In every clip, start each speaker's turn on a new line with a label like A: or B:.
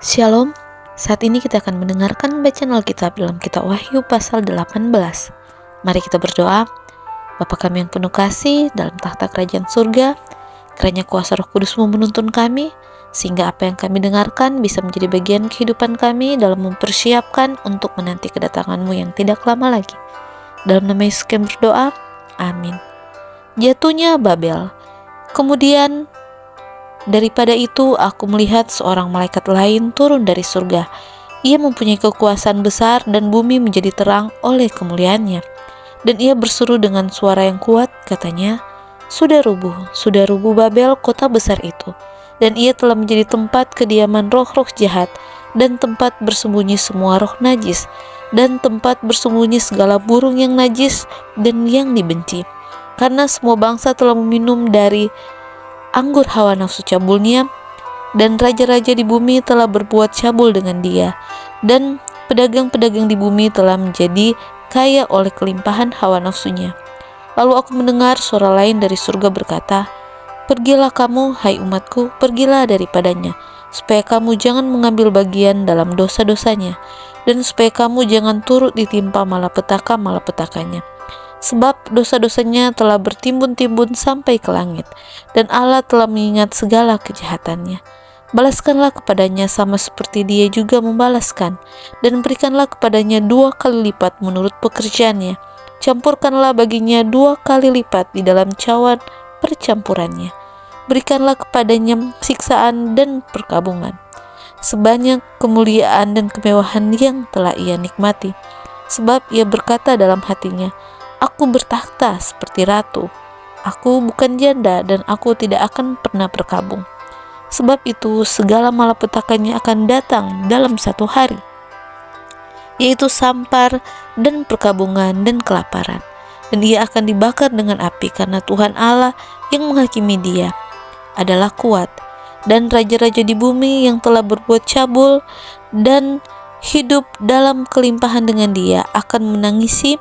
A: Shalom, saat ini kita akan mendengarkan bacaan Alkitab dalam kitab Wahyu pasal 18. Mari kita berdoa. Bapa kami yang penuh kasih, dalam takhta kerajaan surga, kiranya kuasa Roh Kudus-Mu menuntun kami, sehingga apa yang kami dengarkan bisa menjadi bagian kehidupan kami dalam mempersiapkan untuk menanti kedatangan-Mu yang tidak lama lagi. Dalam nama Yesus kami berdoa, amin. Jatuhnya Babel. Kemudian daripada itu aku melihat seorang malaikat lain turun dari surga. Ia mempunyai kekuasaan besar dan bumi menjadi terang oleh kemuliaannya. Dan ia berseru dengan suara yang kuat, katanya, sudah rubuh Babel, kota besar itu. Dan ia telah menjadi tempat kediaman roh-roh jahat, dan tempat bersembunyi semua roh najis, dan tempat bersembunyi segala burung yang najis dan yang dibenci. Karena semua bangsa telah meminum dari anggur hawa nafsu cabulnya, dan raja-raja di bumi telah berbuat cabul dengan dia, dan pedagang-pedagang di bumi telah menjadi kaya oleh kelimpahan hawa nafsunya. Lalu aku mendengar suara lain dari surga berkata, pergilah kamu, hai umatku, pergilah daripadanya, supaya kamu jangan mengambil bagian dalam dosa-dosanya, dan supaya kamu jangan turut ditimpa malapetaka-malapetakanya. Sebab dosa-dosanya telah bertimbun-timbun sampai ke langit, dan Allah telah mengingat segala kejahatannya. Balaskanlah kepadanya sama seperti dia juga membalaskan, dan berikanlah kepadanya 2 kali lipat menurut pekerjaannya. Campurkanlah baginya 2 kali lipat di dalam cawan percampurannya. Berikanlah kepadanya siksaan dan perkabungan, sebanyak kemuliaan dan kemewahan yang telah ia nikmati. Sebab ia berkata dalam hatinya, aku bertakhta seperti ratu. Aku bukan janda dan aku tidak akan pernah berkabung. Sebab itu segala malapetakannya akan datang dalam 1 hari, yaitu sampar dan perkabungan dan kelaparan. Dan ia akan dibakar dengan api karena Tuhan Allah yang menghakimi dia adalah kuat. Dan raja-raja di bumi yang telah berbuat cabul dan hidup dalam kelimpahan dengan dia akan menangisi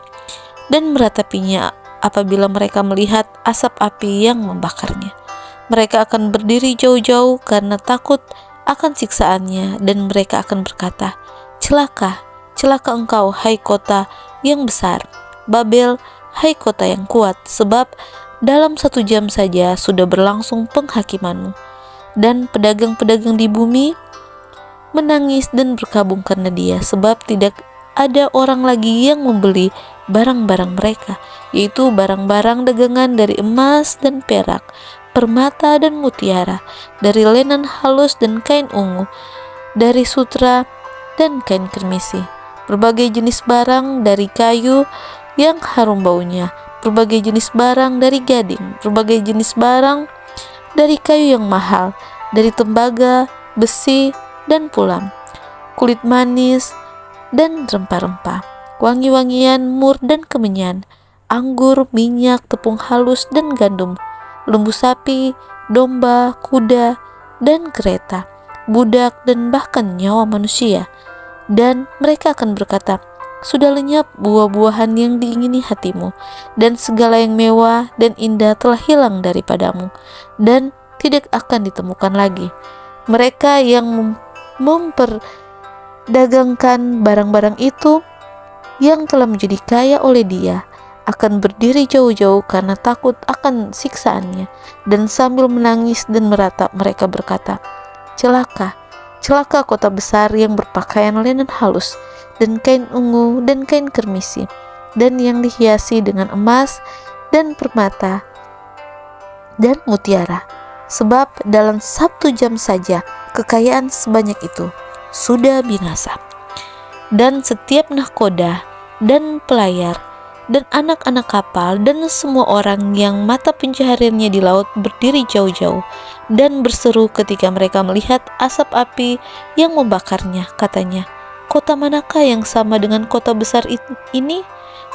A: dan meratapinya apabila mereka melihat asap api yang membakarnya. Mereka akan berdiri jauh-jauh karena takut akan siksaannya, dan mereka akan berkata, celaka, celaka engkau, hai kota yang besar, Babel, hai kota yang kuat, sebab dalam 1 jam saja sudah berlangsung penghakimanmu. Dan pedagang-pedagang di bumi menangis dan berkabung karena dia, sebab tidak ada orang lagi yang membeli barang-barang mereka, yaitu barang-barang dagangan dari emas dan perak, permata dan mutiara, dari lenan halus dan kain ungu, dari sutra dan kain kermisi, berbagai jenis barang dari kayu yang harum baunya, berbagai jenis barang dari gading, berbagai jenis barang dari kayu yang mahal, dari tembaga, besi, dan pulam, kulit manis, dan rempah-rempah, wangi-wangian, mur dan kemenyan, anggur, minyak, tepung halus dan gandum, lembu sapi, domba, kuda, dan kereta, budak, dan bahkan nyawa manusia. Dan mereka akan berkata, sudah lenyap buah-buahan yang diingini hatimu, dan segala yang mewah dan indah telah hilang daripadamu, dan tidak akan ditemukan lagi. Mereka yang memperdagangkan barang-barang itu yang telah menjadi kaya oleh dia akan berdiri jauh-jauh karena takut akan siksaannya, dan sambil menangis dan meratap mereka berkata, celaka, celaka kota besar yang berpakaian lenan halus dan kain ungu dan kain kermisi, dan yang dihiasi dengan emas dan permata dan mutiara. Sebab dalam 1 jam saja kekayaan sebanyak itu sudah binasa. Dan setiap nahkoda dan pelayar dan anak-anak kapal dan semua orang yang mata pencahariannya di laut berdiri jauh-jauh dan berseru ketika mereka melihat asap api yang membakarnya, katanya, kota manakah yang sama dengan kota besar ini?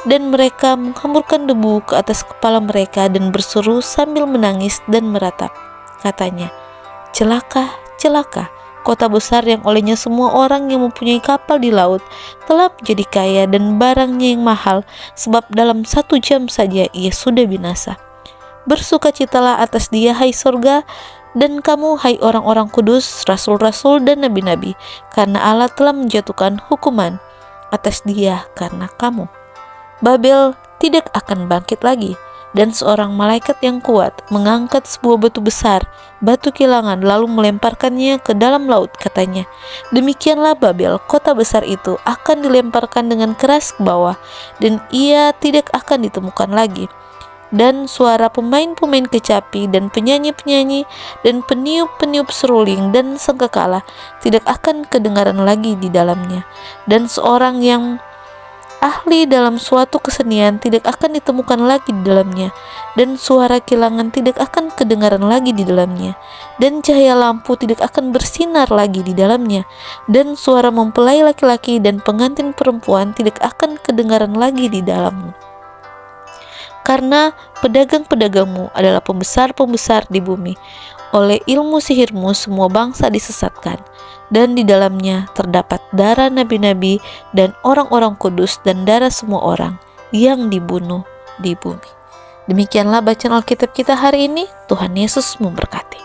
A: Dan mereka menghamburkan debu ke atas kepala mereka dan berseru sambil menangis dan meratap, katanya, celaka, celaka, kota besar yang olehnya semua orang yang mempunyai kapal di laut telah menjadi kaya dan barangnya yang mahal, sebab dalam 1 jam saja ia sudah binasa. Bersukacitalah atas dia, hai sorga, Dan kamu, hai orang-orang kudus, rasul-rasul dan nabi-nabi, karena Allah telah menjatuhkan hukuman atas dia karena kamu. Babel tidak akan bangkit lagi, dan seorang malaikat yang kuat mengangkat sebuah batu besar, batu kilangan, lalu melemparkannya ke dalam laut. Katanya, demikianlah Babel, kota besar itu, akan dilemparkan dengan keras ke bawah, dan ia tidak akan ditemukan lagi. Dan suara pemain-pemain kecapi dan penyanyi-penyanyi dan peniup-peniup seruling dan sangkakala tidak akan kedengaran lagi di dalamnya. Dan seorang yang ahli dalam suatu kesenian tidak akan ditemukan lagi di dalamnya, dan suara kilangan tidak akan kedengaran lagi di dalamnya, dan cahaya lampu tidak akan bersinar lagi di dalamnya, dan suara mempelai laki-laki dan pengantin perempuan tidak akan kedengaran lagi di dalammu. Karena pedagang-pedagangmu adalah pembesar-pembesar di bumi. Oleh ilmu sihirmu semua bangsa disesatkan, dan di dalamnya terdapat darah nabi-nabi dan orang-orang kudus dan darah semua orang yang dibunuh di bumi. Demikianlah bacaan Alkitab kita hari ini. Tuhan Yesus memberkati.